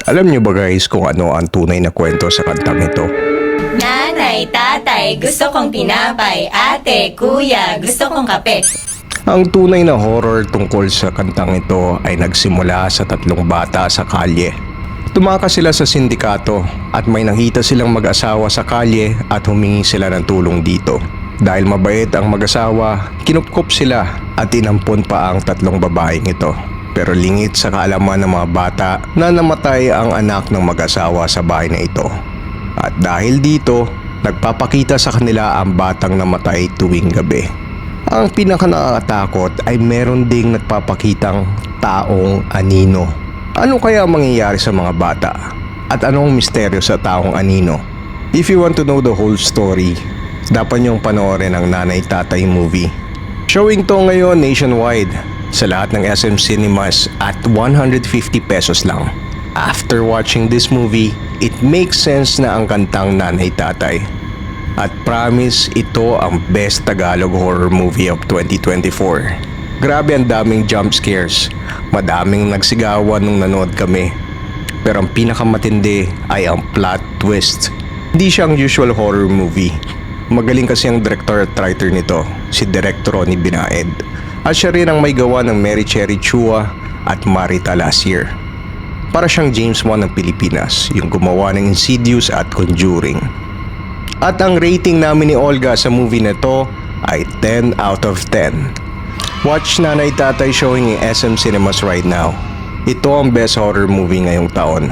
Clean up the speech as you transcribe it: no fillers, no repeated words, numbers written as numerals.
Alam niyo ba guys kung ano ang tunay na kwento sa kantang ito? Nanay, tatay, gusto kong tinapay. Ate, kuya, gusto kong kape. Ang tunay na horror tungkol sa kantang ito ay nagsimula sa tatlong bata sa kalye. Tumakas sila sa sindikato at may nakita silang mag-asawa sa kalye at humingi sila ng tulong dito. Dahil mabait ang mag-asawa, kinupkop sila at inampon pa ang tatlong babaeng ito. Pero lingit sa kaalaman ng mga bata na namatay ang anak ng mag-asawa sa bahay na ito. At dahil dito, nagpapakita sa kanila ang batang namatay tuwing gabi. Ang pinakanakakatakot ay meron ding nagpapakitang taong anino. Ano kaya ang mangyayari sa mga bata? At anong misteryo sa taong anino? If you want to know the whole story, dapat niyong panoorin ang Nanay Tatay movie. Showing to ngayon nationwide sa lahat ng SM Cinemas at 150 pesos lang. After watching this movie, it makes sense na ang kantang Nanay Tatay. At promise, ito ang best Tagalog horror movie of 2024. Grabe ang daming jump scares. Madaming nagsigawan nung nanood kami. Pero ang pinakamatindi ay ang plot twist. Hindi siya ang usual horror movie. Magaling kasi ang director at writer nito, si Direk Ronnie Binaed. At siya rin ang may gawa ng Mary Cherry Chua at Marita last year. Para siyang James Wan ng Pilipinas, yung gumawa ng Insidious at Conjuring. At ang rating namin ni Olga sa movie na to ay 10 out of 10. Watch Nanay Tatay showing in SM Cinemas right now. Ito ang best horror movie ngayong taon.